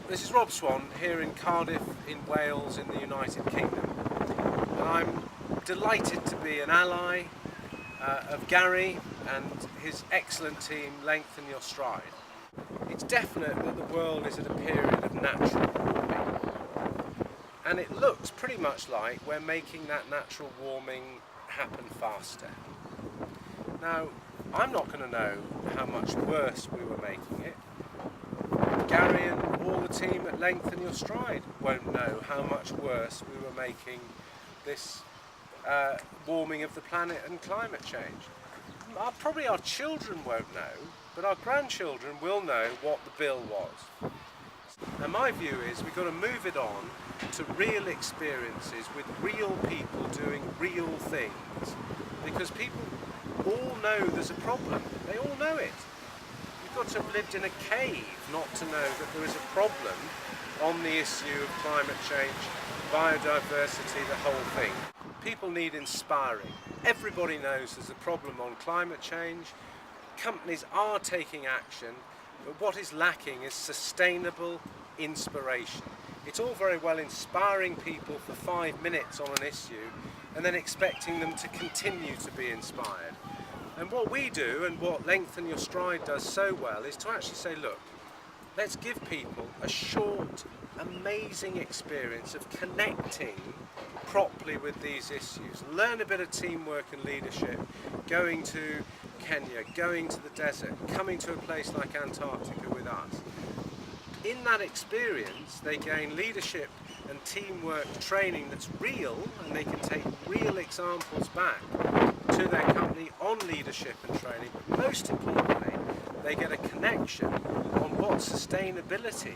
This is Rob Swan here in Cardiff in Wales in the United Kingdom, and I'm delighted to be an ally of Gary and his excellent team Lengthen Your Stride. It's definite that the world is at a period of natural warming, and it looks pretty much like we're making that natural warming happen faster. Now, I'm not going to know how much worse we were making it. Gary and all the team at Lengthen Your Stride won't know how much worse we were making this warming of the planet and climate change. Probably our children won't know, but our grandchildren will know what the bill was. And my view is we've got to move it on to real experiences with real people doing real things, because people all know there's a problem. They all know it. You've got to have lived in a cave not to know that there is a problem on the issue of climate change, biodiversity, the whole thing. People need inspiring. Everybody knows there's a problem on climate change. Companies are taking action, but what is lacking is sustainable inspiration. It's all very well inspiring people for 5 minutes on an issue and then expecting them to continue to be inspired. And what we do, and what Lengthen Your Stride does so well, is to actually say, look, let's give people a short, amazing experience of connecting properly with these issues. Learn a bit of teamwork and leadership, going to Kenya, going to the desert, coming to a place like Antarctica with us. In that experience, they gain leadership and teamwork training that's real, and they can take real examples back to their company on leadership and training. But most importantly, they get a connection on what sustainability,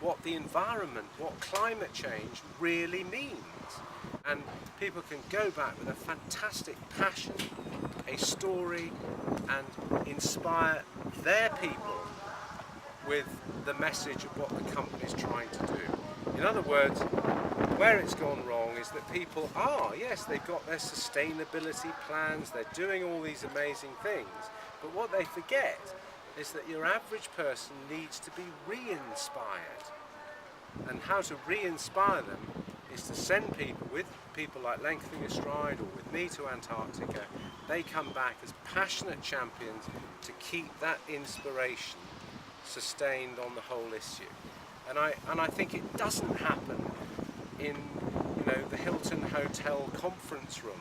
what the environment, what climate change really means. And people can go back with a fantastic passion, a story, and inspire their people with the message of what the company's trying to do. In other words, where it's gone wrong is that people are, yes, they've got their sustainability plans, they're doing all these amazing things, but what they forget is that your average person needs to be re-inspired. And how to re-inspire them is to send people, with people like Lengthen Your Stride or with me, to Antarctica. They come back as passionate champions to keep that inspiration sustained on the whole issue. And I think it doesn't happen in, the Hilton Hotel conference room.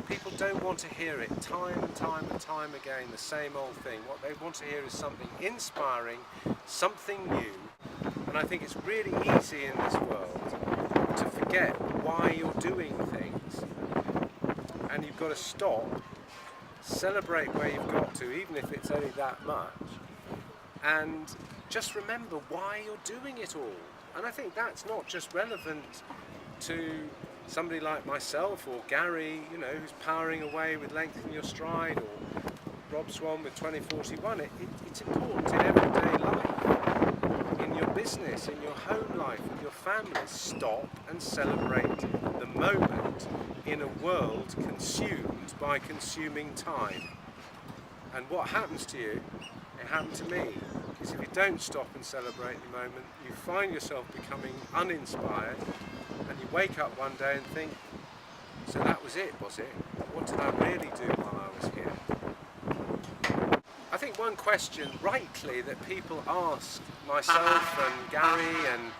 People don't want to hear it time and time and time again, the same old thing. What they want to hear is something inspiring, something new. And I think it's really easy in this world to forget why you're doing things. And you've got to stop, celebrate where you've got to, even if it's only that much, and just remember why you're doing it all. And I think that's not just relevant to somebody like myself or Gary, who's powering away with Lengthen Your Stride, or Rob Swan with 2041. It's important in everyday life, in your business, in your home life, with your family. Stop and celebrate the moment in a world consumed by consuming time. And what happens to you, it happened to me, is if you don't stop and celebrate the moment, you find yourself becoming uninspired, and you wake up one day and think, so that was it, was it? What did I really do while I was here? I think one question, rightly, that people ask myself and Gary and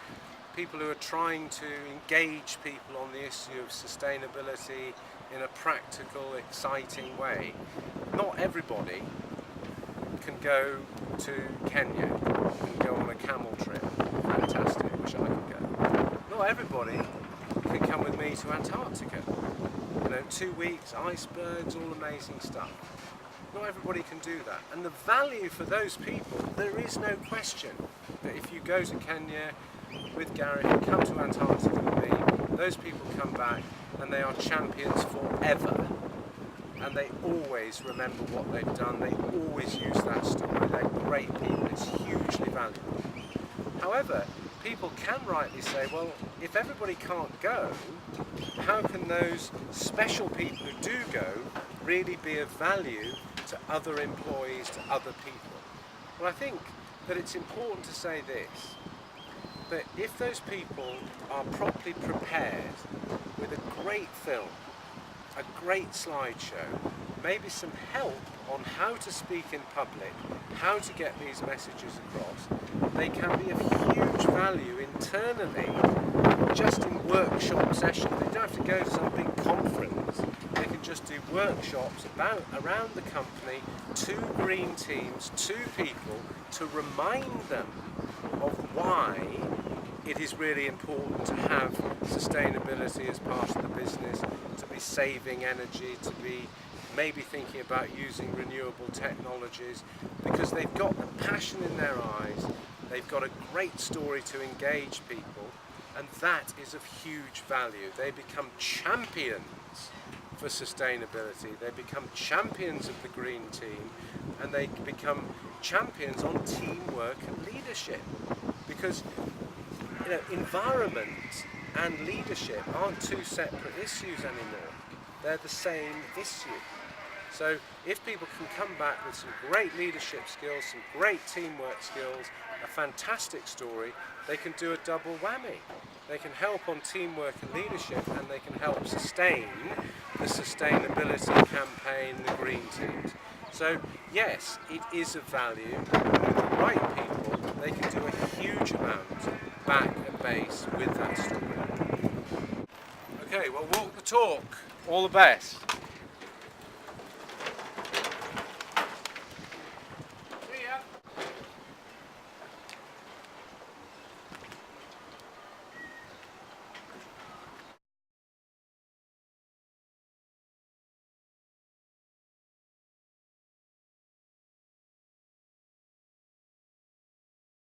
people who are trying to engage people on the issue of sustainability in a practical, exciting way, not everybody can go to Kenya and go on a camel trip. Fantastic, wish I could go. Not everybody can come with me to Antarctica. 2 weeks, icebergs, all amazing stuff. Not everybody can do that. And the value for those people, there is no question that if you go to Kenya with Gary, if you come to Antarctica with me, those people come back and they are champions forever. And they always remember what they've done, they always use that story, they're great people, it's hugely valuable. However, people can rightly say, well, if everybody can't go, how can those special people who do go really be of value to other employees, to other people? Well, I think that it's important to say this. that if those people are properly prepared with a great film, a great slideshow, maybe some help on how to speak in public, how to get these messages across, they can be of huge value internally, just in workshop sessions. They don't have to go to some big conference. They can just do workshops around the company, 2 green teams, 2 people, to remind them of why it is really important to have sustainability as part of the business, to be saving energy, to be maybe thinking about using renewable technologies, because they've got the passion in their eyes, they've got a great story to engage people, and that is of huge value. They become champions for sustainability, they become champions of the green team, and they become champions on teamwork and leadership, because environment and leadership aren't 2 separate issues anymore. They're the same issue. So if people can come back with some great leadership skills, some great teamwork skills, a fantastic story, they can do a double whammy. They can help on teamwork and leadership, and they can help sustain the sustainability campaign, the green teams. So yes, it is of value. With the right people, they can do a huge amount back and base with that story. Okay, well, walk the talk. All the best.